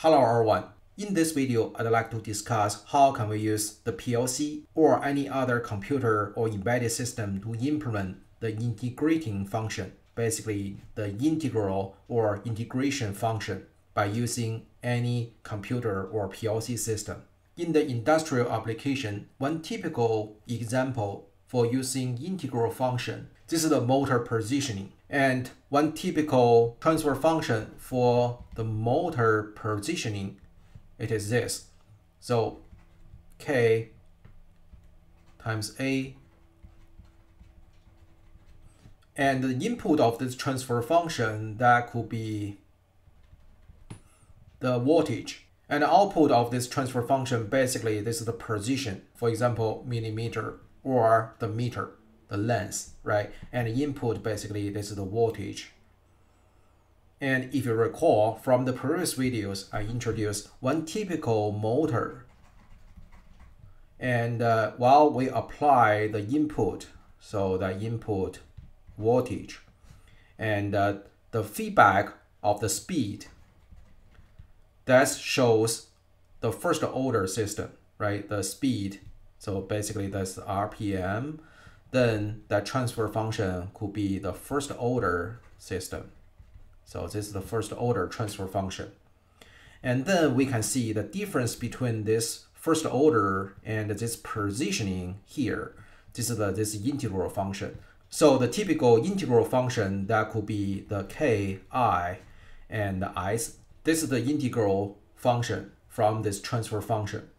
Hello everyone. In this video, I'd like to discuss how can we use the PLC or any other computer or embedded system to implement the integrating function, basically the integral or integration function by using any computer or PLC system. In the industrial application, one typical example for using integral function, this is the motor positioning. And one typical transfer function for the motor positioning, it is this. So K times A. And the input of this transfer function, that could be the voltage. And the output of this transfer function, basically, this is the position. For example, millimeter or the meter, the length, right? And the input, basically, this is the voltage. And if you recall from the previous videos, I introduced one typical motor. And while we apply the input, so the input voltage, and the feedback of the speed, that shows the first order system, right? The speed. So basically that's the RPM. Then that transfer function could be the first order system. So this is the first order transfer function. And then we can see the difference between this first order and this positioning here. This is this integral function. So the typical integral function, that could be the Ki and the I. This is the integral function from this transfer function.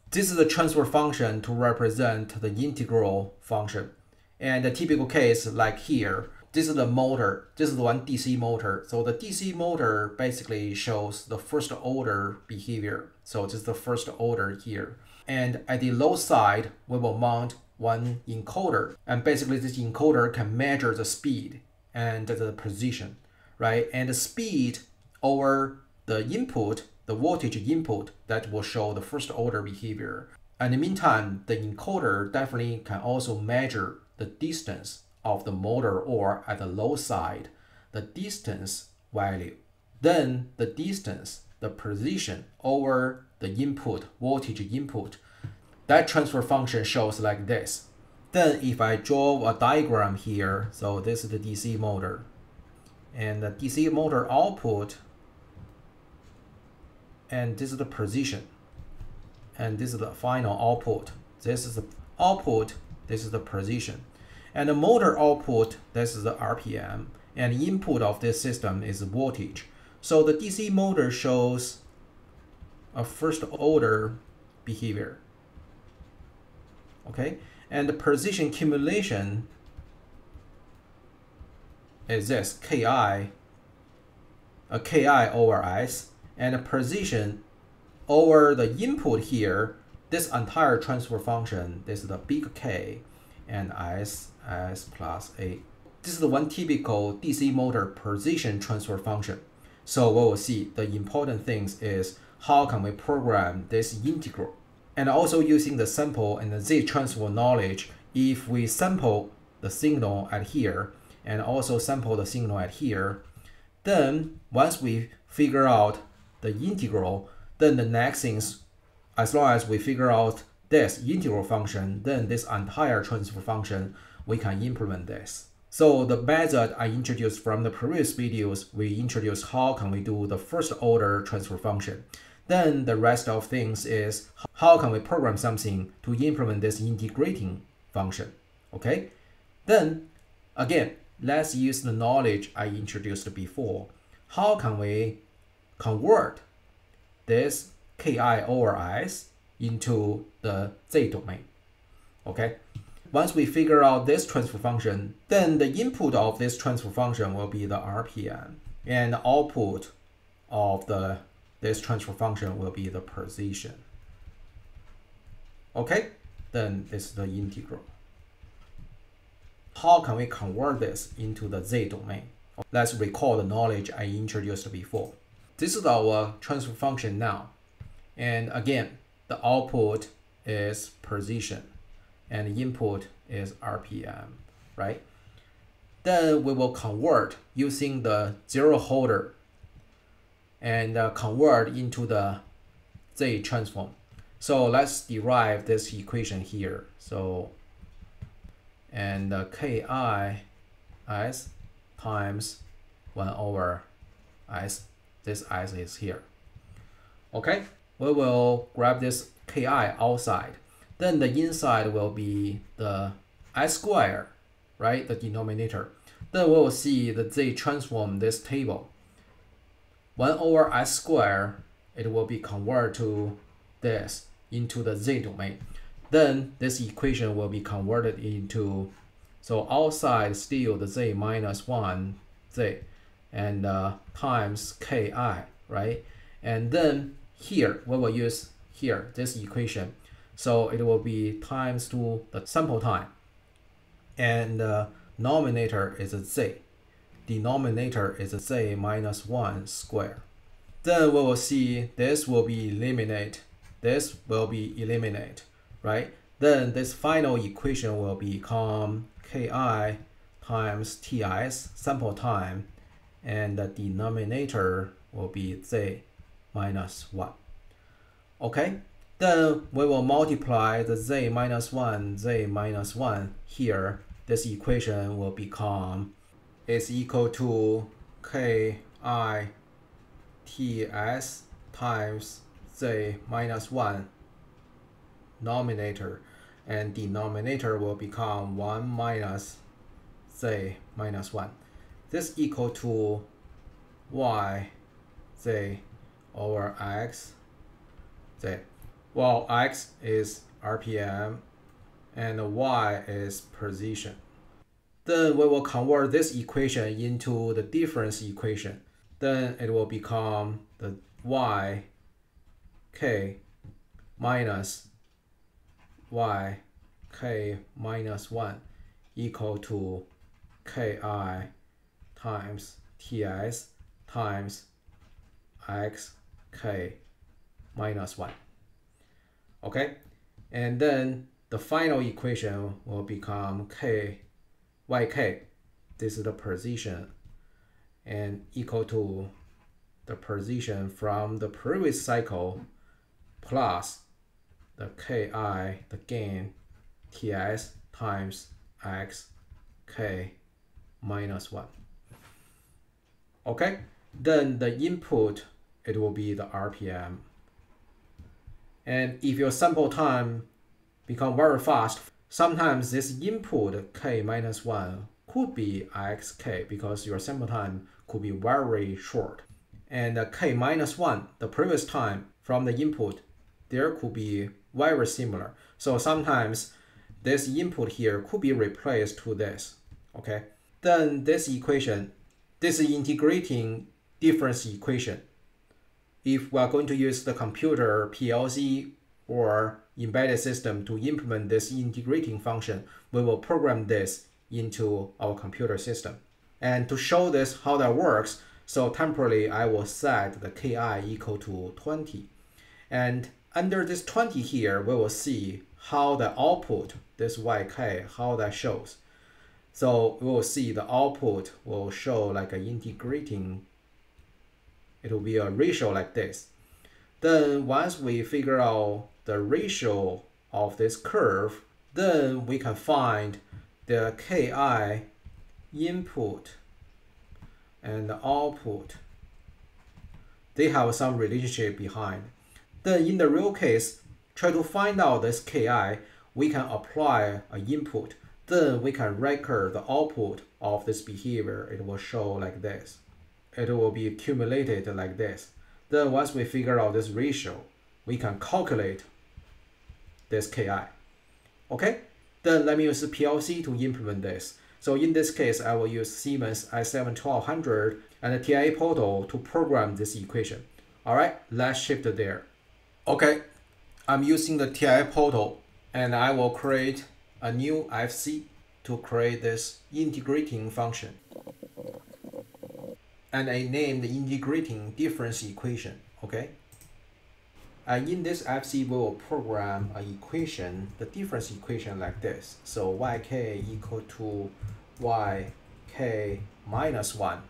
This is the transfer function to represent the integral function. And the typical case, like here, this is the motor. This is the one DC motor. So the DC motor basically shows the first order behavior. So this is the first order here. And at the low side, we will mount one encoder. And basically this encoder can measure the speed and the position, right? And the speed over the input, the voltage input, that will show the first order behavior. And in the meantime, the encoder definitely can also measure the distance of the motor, or at the low side, the distance value. Then the distance, the position over the input, voltage input, that transfer function shows like this. Then if I draw a diagram here, so this is the DC motor. And the DC motor output, and this is the position. And this is the final output. This is the output, this is the position. And the motor output, this is the RPM. And the input of this system is voltage. So the DC motor shows a first order behavior. Okay? And the position accumulation is this, Ki over S. And the position over the input here, this entire transfer function, this is the big K and S plus A. This is the one typical DC motor position transfer function. So what we'll see, the important things is how can we program this integral. And also using the sample and the Z transfer knowledge, if we sample the signal at here and also sample the signal at here, then once we figure out the integral, then the next things, as long as we figure out this integral function, then this entire transfer function, we can implement this. So the method I introduced from the previous videos, we introduced how can we do the first order transfer function. Then the rest of things is how can we program something to implement this integrating function. Okay? Then again, let's use the knowledge I introduced before. How can we convert this Ki over S into the Z domain? Okay? Once we figure out this transfer function, then the input of this transfer function will be the RPM, and the output of this transfer function will be the position. Okay? Then this is the integral. How can we convert this into the Z domain? Let's recall the knowledge I introduced before. This is our transfer function now. And again, the output is position and the input is RPM, right? Then we will convert using the zero holder and convert into the Z transform. So let's derive this equation here. So, and Ki s times 1 over s, this s is here. Okay, we will grab this Ki outside. Then the inside will be the s square, right, the denominator. Then we will see the Z transform this table. 1 over s square, it will be converted to this into the Z domain. Then this equation will be converted into, so outside still the Z minus 1 Z and times Ki, right? And then here we will use here this equation. So it will be times to the sample time. And numerator is a Z. Denominator is a Z minus 1 square. Then we will see this will be eliminate. This will be eliminate, right? Then this final equation will become Ki times Ts, sample time, and the denominator will be Z minus 1. Okay, then we will multiply the Z minus 1 here. This equation will become is equal to Ki Ts times Z minus 1 numerator, and denominator will become 1 minus Z minus 1. This equal to y Z over x Z. Well, x is RPM and y is position. Then we will convert this equation into the difference equation. Then it will become the y K minus y K minus 1 equal to Ki times Ts times x K minus 1. Okay, and then the final equation will become yk, this is the position, and equal to the position from the previous cycle plus the Ki, the gain, Ts times x K minus 1. Okay, then the input, it will be the RPM. And if your sample time become very fast, sometimes this input K minus 1 could be xk because your sample time could be very short. And K minus 1, the previous time from the input, there could be very similar. So sometimes this input here could be replaced to this. Okay, then this equation, this is integrating difference equation. If we are going to use the computer PLC or embedded system to implement this integrating function, we will program this into our computer system. And to show this how that works, so temporarily I will set the Ki equal to 20. And under this 20 here, we will see how the output, this yk, how that shows. So we will see the output will show like an integrating, it will be a ratio like this. Then once we figure out the ratio of this curve, then we can find the Ki input and the output. They have some relationship behind. Then in the real case, try to find out this Ki, we can apply an input. Then we can record the output of this behavior. It will show like this. It will be accumulated like this. Then once we figure out this ratio, we can calculate this Ki. Okay, then let me use the PLC to implement this. So in this case, I will use Siemens i7-1200 and the TIA portal to program this equation. All right, let's shift there. Okay, I'm using the TIA portal and I will create a new FC to create this integrating function. And I named the integrating difference equation, okay? And in this FC, we will program an equation, the difference equation like this. So yk equal to yk minus 1.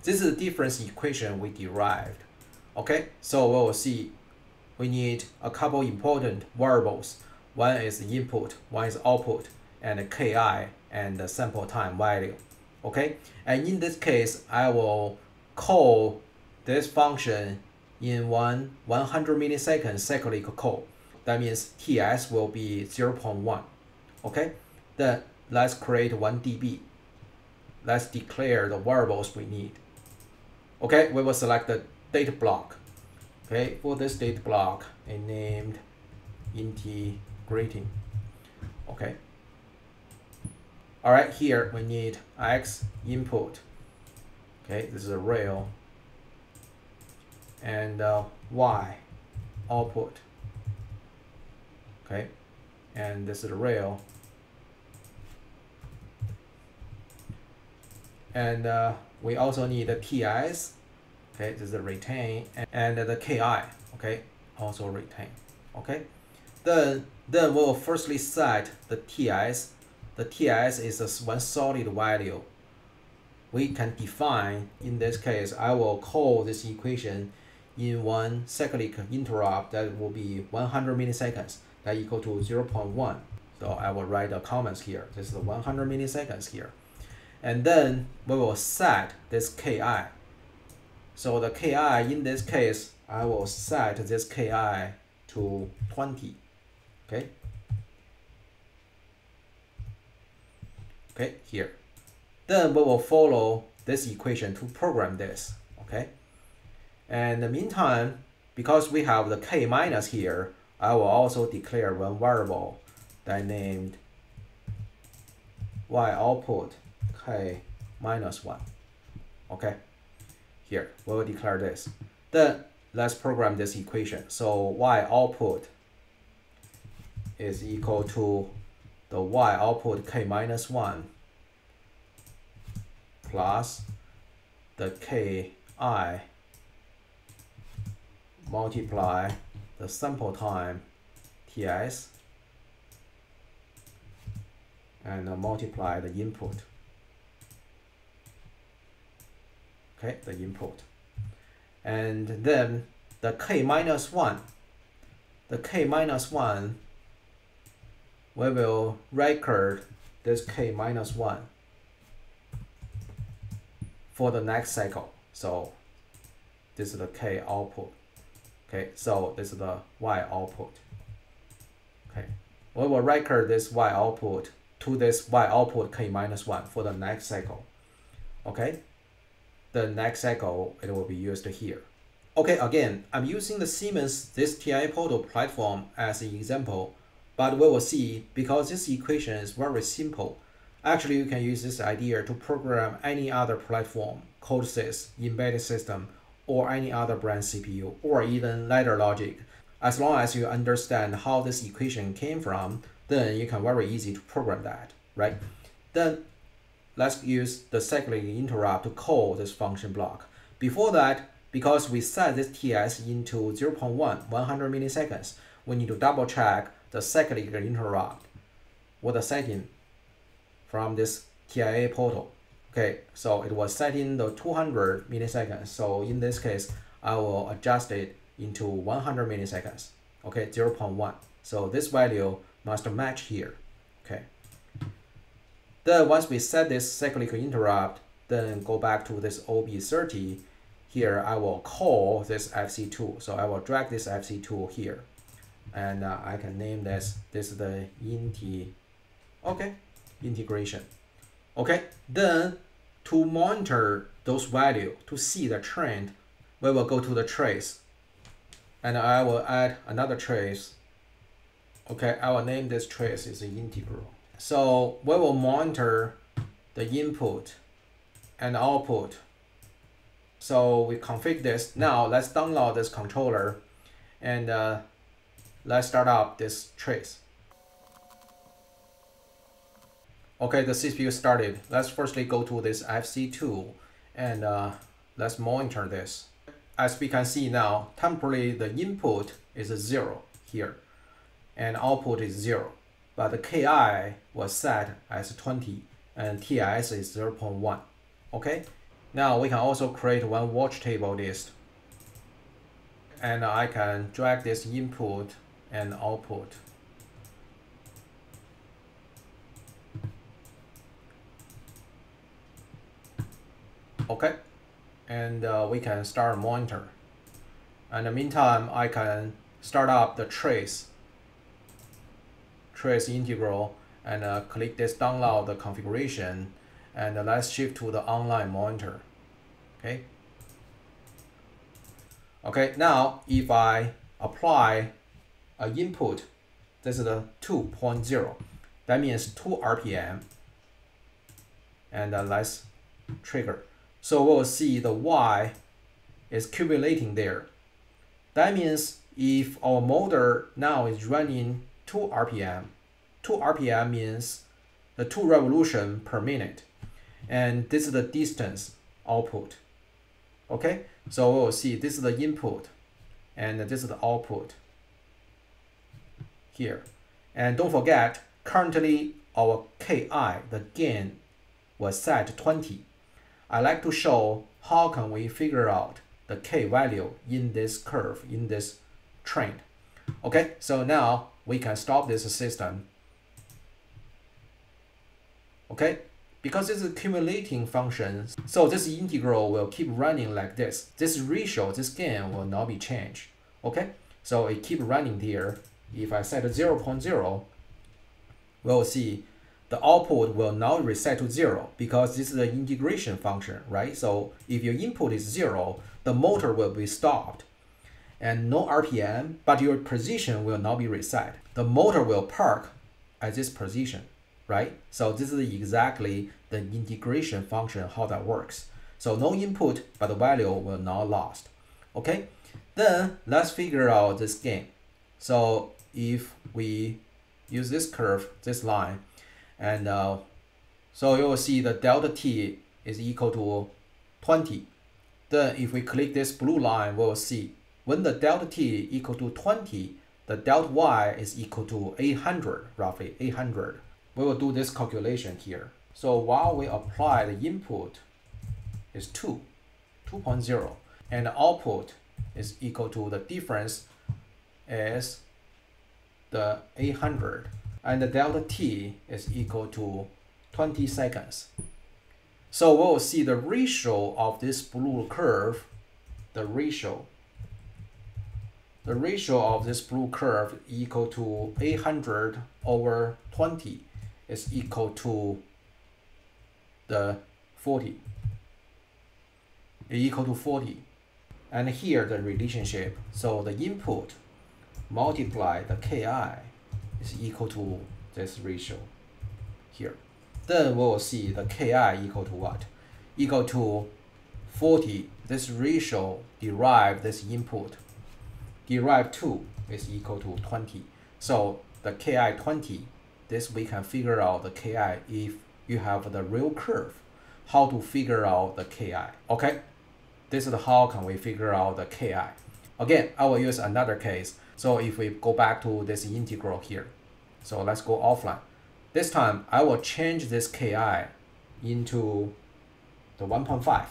This is the difference equation we derived. Okay, so we will see we need a couple important variables. One is input, one is output, and ki and the sample time value. Okay, and in this case, I will call this function in 100 milliseconds cyclic call. That means TS will be 0.1. Okay, then let's create 1 dB. Let's declare the variables we need. Okay, we will select the data block. Okay, for this data block, I named integrating. Okay. All right, here we need X input. Okay, this is a rail, and Y output. Okay, and this is a rail, and we also need the TS. Okay, this is a retain, and the KI. Okay, also retain. Okay, then we'll firstly set the TS. The TS is a one solid value. We can define, in this case, I will call this equation in one cyclic interrupt that will be 100 milliseconds, that equal to 0.1. So I will write the comments here. This is the 100 milliseconds here. And then we will set this KI. So the KI, in this case, I will set this KI to 20. Okay. Okay, here. Then we will follow this equation to program this. Okay. And in the meantime, because we have the K minus here, I will also declare one variable that I named Y output K minus 1. Okay. Here, we will declare this. Then let's program this equation. So Y output is equal to the Y output K minus 1 plus the Ki multiply the sample time TS and multiply the input. Okay, the input. And then the K minus 1, we will record this K minus 1 for the next cycle. So this is the K output. Okay, so this is the Y output. Okay, we will record this Y output to this Y output K minus 1 for the next cycle. Okay, the next cycle it will be used here. Okay, again, I'm using the Siemens this TIA Portal platform as an example, but we will see, because this equation is very simple, actually you can use this idea to program any other platform, CodeSys, embedded system, or any other brand CPU, or even ladder logic. As long as you understand how this equation came from, then you can very easy to program that, right? Then let's use the cyclic interrupt to call this function block. Before that, because we set this TS into 0.1, 100 milliseconds, we need to double check the cyclic interrupt with the setting from this TIA portal. Okay, so it was set in the 200 milliseconds. So in this case, I will adjust it into 100 milliseconds. Okay, 0.1. So this value must match here. Okay. Then once we set this cyclic interrupt, then go back to this OB30. Here I will call this FC2. So I will drag this FC2 here, and I can name this is the integration. Okay, then to monitor those values, to see the trend, we will go to the trace, and I will add another trace. Okay, I will name this trace is an integral. So we will monitor the input and output. So we configure this. Now let's download this controller, and let's start up this trace. Okay, the CPU started. Let's firstly go to this FC2 and let's monitor this. As we can see now, temporarily the input is 0 here and output is 0. But the KI was set as 20 and TS is 0.1. Okay, now we can also create one watch table list. and I can drag this input and output. Okay, and we can start monitor. In the meantime, I can start up the trace integral and click this download the configuration, and let's shift to the online monitor. Okay, now if I apply an input, this is the 2.0, that means 2 RPM, and let's trigger. So we'll see the Y is accumulating there. That means if our motor now is running 2 RPM, 2 RPM means the 2 revolution per minute, and this is the distance output. Okay, so we'll see this is the input and this is the output here. And don't forget, currently our KI, the gain, was set to 20. I like to show how can we figure out the K value in this curve, in this trend. Okay, so now we can stop this system. Okay, because it's accumulating function, so this integral will keep running like this. This ratio, this gain will not be changed. Okay, so it keep running here. If I set 0.0, we'll see the output will now reset to 0 because this is the integration function, right? So if your input is 0, the motor will be stopped and no RPM, but your position will not be reset. The motor will park at this position, right? So this is exactly the integration function, how that works. So no input, but the value will not lost. Okay, then let's figure out this gain. So if we use this curve, this line, and so you will see the delta t is equal to 20. Then if we click this blue line, we will see when the delta t equal to 20, the delta y is equal to 800, roughly 800. We will do this calculation here. So while we apply the input is 2.0, and the output is equal to the difference is the 800, and the delta t is equal to 20 seconds. So we'll see the ratio of this blue curve, the ratio of this blue curve equal to 800 over 20 is equal to the 40. Equal to 40. And here the relationship. So the input multiply the Ki is equal to this ratio here. Then we will see the Ki equal to what? Equal to 40. This ratio derive this input. Derive 2 is equal to 20. So the Ki 20, this we can figure out the Ki if you have the real curve. How to figure out the Ki. Okay, this is how can we figure out the Ki. Again, I will use another case. So if we go back to this integral here, so let's go offline. This time I will change this Ki into the 1.5,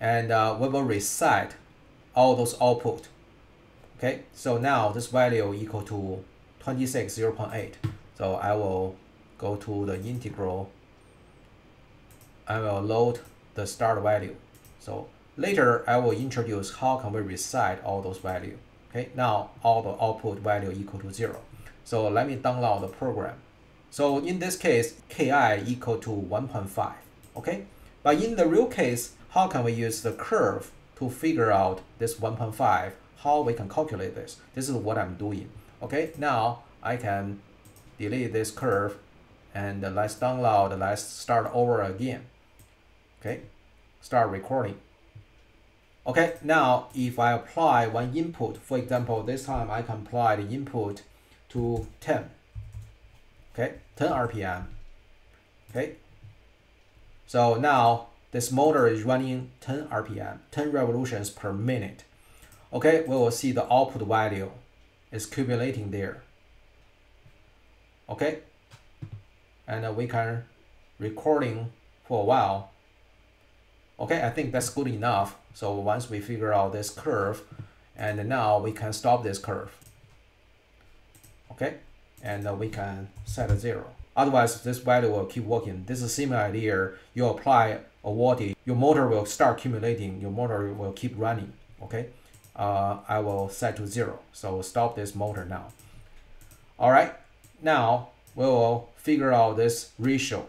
and we will reset all those output. Okay, so now this value equal to 0.8. So I will go to the integral. I will load the start value. So later I will introduce how can we reset all those values. Okay, now all the output value equal to 0. So let me download the program. So in this case, Ki equal to 1.5. Okay, but in the real case, how can we use the curve to figure out this 1.5? How we can calculate this? This is what I'm doing. Okay, now I can delete this curve, and let's download. Let's start over again. Okay, start recording. Okay, now if I apply one input, for example, this time I can apply the input to 10. Okay, 10 RPM. Okay, so now this motor is running 10 RPM, 10 revolutions per minute. Okay, we will see the output value is accumulating there. Okay, and we can recording for a while. Okay, I think that's good enough. So once we figure out this curve, And now we can stop this curve. Okay, and we can set a 0. Otherwise, this value will keep working. This is a similar idea. You apply a voltage, your motor will start accumulating, your motor will keep running. Okay, I will set to 0. So stop this motor now. All right, now we will figure out this ratio.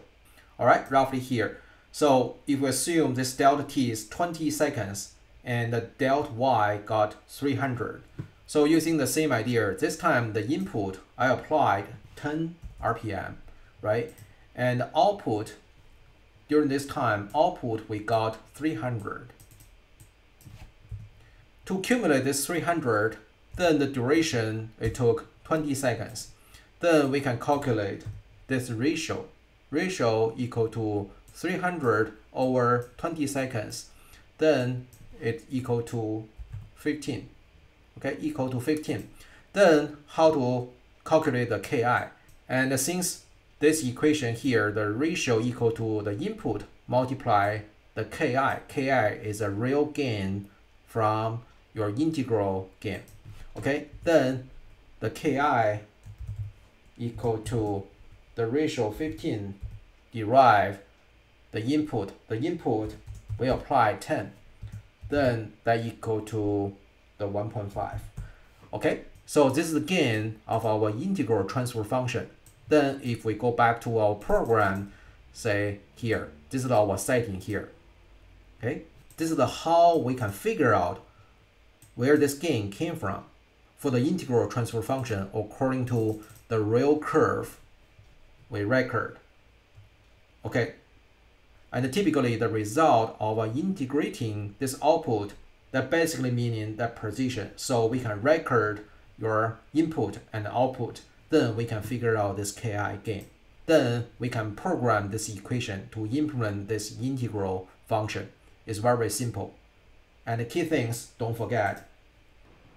All right, roughly here. So if we assume this delta t is 20 seconds and the delta y got 300. So using the same idea, this time the input I applied 10 RPM, right? And the output during this time, output we got 300. To accumulate this 300, then the duration it took 20 seconds. Then we can calculate this ratio. Ratio equal to 300 over 20 seconds. Then it equal to 15. Okay, equal to 15. Then how to calculate the Ki? And since this equation here, the ratio equal to the input multiply the Ki. Ki is a real gain from your integral gain. Okay, then the Ki equal to the ratio 15 derive the input. The input we apply 10. Then that equal to the 1.5. Okay, so this is the gain of our integral transfer function. Then if we go back to our program, say here, this is our setting here. Okay, this is how we can figure out where this gain came from for the integral transfer function according to the real curve we record. Okay, and typically the result of integrating this output, that basically meaning that position. So we can record your input and output. Then we can figure out this Ki gain. Then we can program this equation to implement this integral function. It's very simple. And the key things, don't forget,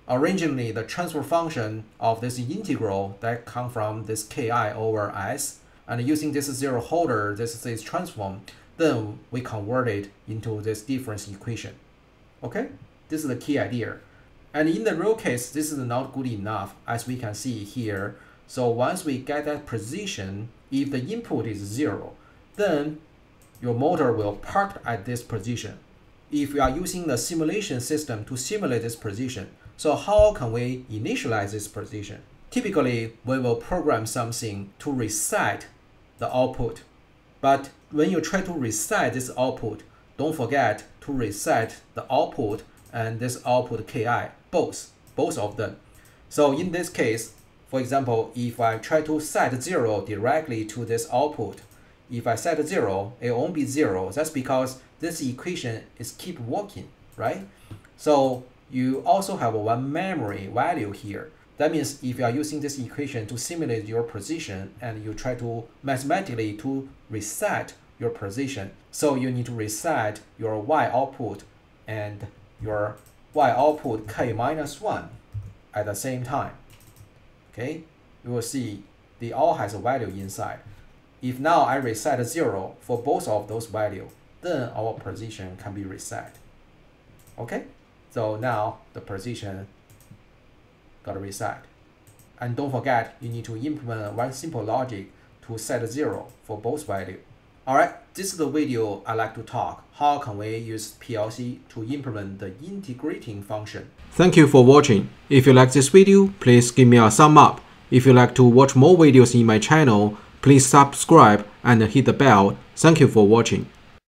originally the transfer function of this integral that come from this Ki over S, and using this zero holder, this is transform, then we convert it into this difference equation. Okay, this is the key idea. And in the real case, this is not good enough, as we can see here. So once we get that position, if the input is 0, then your motor will park at this position. If we are using the simulation system to simulate this position, so how can we initialize this position? Typically, we will program something to reset the output. But when you try to reset this output, don't forget to reset the output and this output Ki, both of them. So in this case, for example, if I try to set 0 directly to this output, if I set 0, it won't be 0. That's because this equation is keep working, right? So you also have one memory value here. That means if you are using this equation to simulate your position and you try to mathematically to reset your position, so you need to reset your y output and your y output K minus 1 at the same time. Okay, you will see they all has a value inside. If now I reset 0 for both of those values, then our position can be reset. Okay, so now the position got reset. And don't forget, you need to implement one simple logic to set 0 for both values. Alright, this is the video I like to talk. How can we use PLC to implement the integrating function? Thank you for watching. If you like this video, please give me a thumb up. If you like to watch more videos in my channel, please subscribe and hit the bell. Thank you for watching.